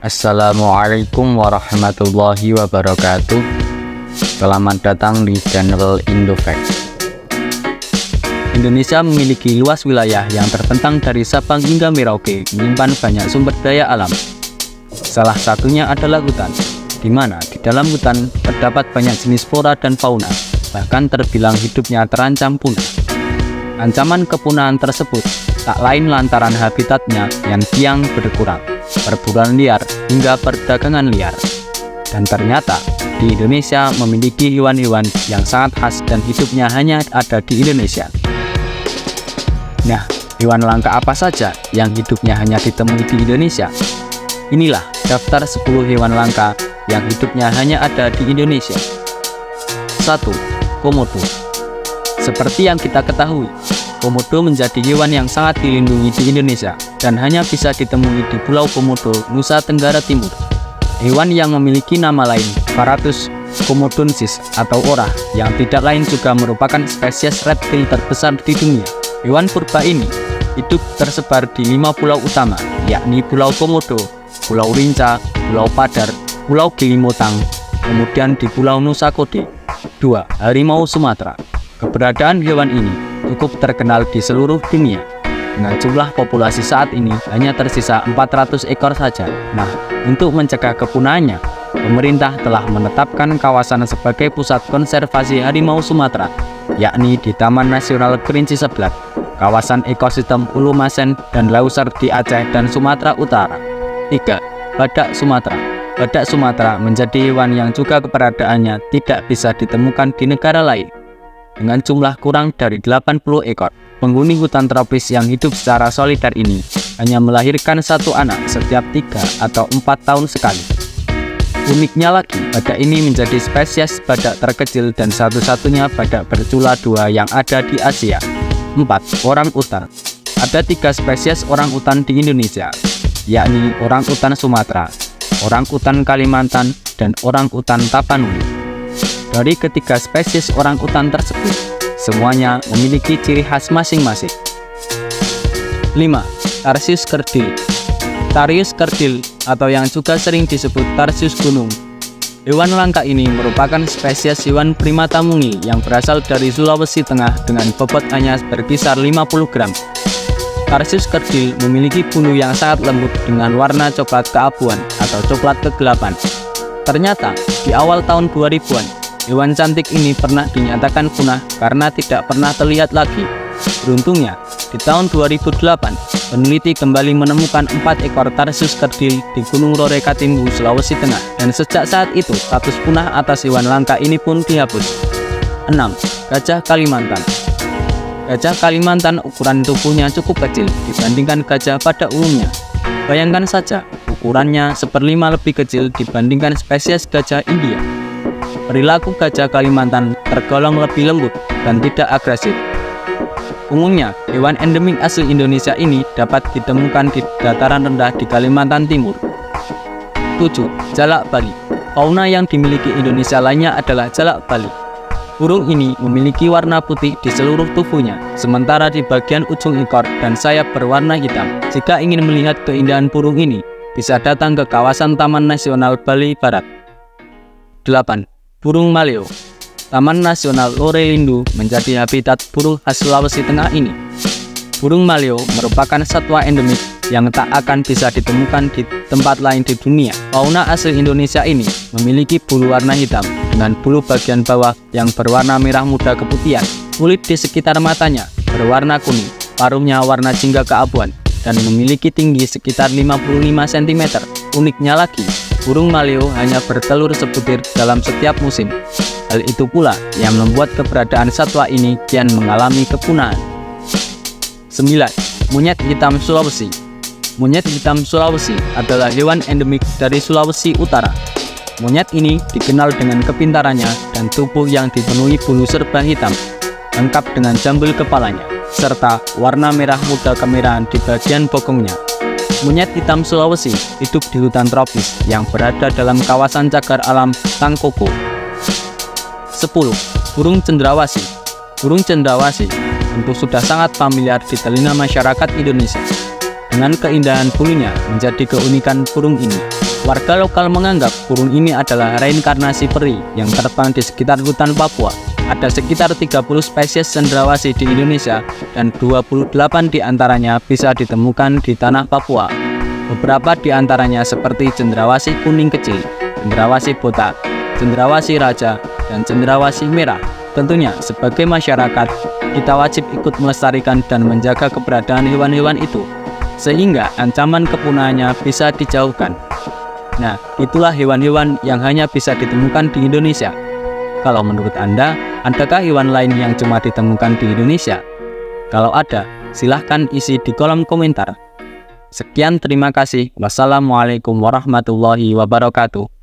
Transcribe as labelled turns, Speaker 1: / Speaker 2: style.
Speaker 1: Assalamualaikum warahmatullahi wabarakatuh. Selamat datang di channel Indofact. Indonesia memiliki luas wilayah yang terbentang dari Sabang hingga Merauke, menyimpan banyak sumber daya alam. Salah satunya adalah hutan, di mana di dalam hutan terdapat banyak jenis flora dan fauna, bahkan terbilang hidupnya terancam punah. Ancaman kepunahan tersebut tak lain lantaran habitatnya yang kian berkurang, perburuan liar hingga perdagangan liar. Dan ternyata di Indonesia memiliki hewan-hewan yang sangat khas dan hidupnya hanya ada di Indonesia. Nah, hewan langka apa saja yang hidupnya hanya ditemui di Indonesia? Inilah daftar 10 hewan langka yang hidupnya hanya ada di Indonesia. 1. Komodo. Seperti yang kita ketahui, komodo menjadi hewan yang sangat dilindungi di Indonesia dan hanya bisa ditemui di Pulau Komodo, Nusa Tenggara Timur. Hewan yang memiliki nama lain Paratus komodonensis atau ora, yang tidak lain juga merupakan spesies reptil terbesar di dunia. Hewan purba ini hidup tersebar di 5 pulau utama, yakni Pulau Komodo, Pulau Rinca, Pulau Padar, Pulau Gilimotang, kemudian di Pulau Nusa Kode. 2. Harimau Sumatera. Keberadaan hewan ini cukup terkenal di seluruh dunia. Dengan jumlah populasi saat ini hanya tersisa 400 ekor saja. Nah, untuk mencegah kepunahannya, pemerintah telah menetapkan kawasan sebagai pusat konservasi harimau Sumatera, yakni di Taman Nasional Kerinci Seblat, kawasan ekosistem Ulu Masen dan Lauser di Aceh dan Sumatera Utara. 3. Badak Sumatera. Badak Sumatera menjadi hewan yang juga keberadaannya tidak bisa ditemukan di negara lain. Dengan jumlah kurang dari 80 ekor, penghuni hutan tropis yang hidup secara solider ini hanya melahirkan satu anak setiap 3 atau 4 tahun sekali. Uniknya lagi, badak ini menjadi spesies badak terkecil dan satu-satunya badak bercula 2 yang ada di Asia. 4. Orang utan. Ada 3 spesies orang utan di Indonesia, yakni orang utan Sumatera, orang utan Kalimantan, dan orang utan Tapanuli. Dari ketiga spesies orang utan tersebut, semuanya memiliki ciri khas masing-masing. 5. Tarsius kerdil. Tarsius kerdil atau yang juga sering disebut tarsius gunung. Hewan langka ini merupakan spesies hewan primata mungil yang berasal dari Sulawesi Tengah dengan bobot hanya berkisar 50 gram. Tarsius kerdil memiliki bulu yang sangat lembut dengan warna coklat keabuan atau coklat kegelapan. Ternyata di awal tahun 2000-an, hewan cantik ini pernah dinyatakan punah karena tidak pernah terlihat lagi. Beruntungnya, di tahun 2008, peneliti kembali menemukan 4 ekor tarsius kerdil di Gunung Rore Katimbu, Sulawesi Tengah, dan sejak saat itu status punah atas hewan langka ini pun dihapus. 6. Gajah Kalimantan. Gajah Kalimantan ukuran tubuhnya cukup kecil dibandingkan gajah pada umumnya. Bayangkan saja, ukurannya 1/5 lebih kecil dibandingkan spesies gajah India. Perilaku gajah Kalimantan tergolong lebih lembut dan tidak agresif. Umumnya, hewan endemik asli Indonesia ini dapat ditemukan di dataran rendah di Kalimantan Timur. 7. Jalak Bali. Fauna yang dimiliki Indonesia lainnya adalah jalak Bali. Burung ini memiliki warna putih di seluruh tubuhnya, sementara di bagian ujung ekor dan sayap berwarna hitam. Jika ingin melihat keindahan burung ini, bisa datang ke kawasan Taman Nasional Bali Barat. 8. Burung maleo. Taman Nasional Lore-Lindu menjadi habitat burung khas Sulawesi Tengah ini. Burung maleo merupakan satwa endemik yang tak akan bisa ditemukan di tempat lain di dunia. Fauna asli Indonesia ini memiliki bulu warna hitam dengan bulu bagian bawah yang berwarna merah muda keputihan. Kulit di sekitar matanya berwarna kuning, paruhnya warna jingga keabuan, dan memiliki tinggi sekitar 55 cm. Uniknya lagi, burung maleo hanya bertelur sebutir dalam setiap musim. Hal itu pula yang membuat keberadaan satwa ini kian mengalami kepunahan. 9. Monyet hitam Sulawesi. Monyet hitam Sulawesi adalah hewan endemik dari Sulawesi Utara. Monyet ini dikenal dengan kepintarannya dan tubuh yang dipenuhi bulu serba hitam, lengkap dengan jambul kepalanya, serta warna merah muda kemerahan di bagian bokongnya. Monyet hitam Sulawesi hidup di hutan tropis yang berada dalam kawasan cagar alam Tangkoko. 10. Burung cendrawasih. Burung cendrawasih tentu sudah sangat familiar di telinga masyarakat Indonesia. dengan keindahan bulunya menjadi keunikan burung ini. Warga lokal menganggap burung ini adalah reinkarnasi peri yang terbang di sekitar hutan Papua. Ada sekitar 30 spesies cendrawasih di Indonesia dan 28 diantaranya bisa ditemukan di tanah Papua. Beberapa diantaranya seperti cendrawasih kuning kecil, cendrawasih botak, cendrawasih raja, dan cendrawasih merah. Tentunya sebagai masyarakat, kita wajib ikut melestarikan dan menjaga keberadaan hewan-hewan itu, sehingga ancaman kepunahannya bisa dijauhkan. Nah, itulah hewan-hewan yang hanya bisa ditemukan di Indonesia. Kalau menurut Anda, adakah hewan lain yang cuma ditemukan di Indonesia? Kalau ada, silahkan isi di kolom komentar. Sekian, terima kasih. Wassalamualaikum warahmatullahi wabarakatuh.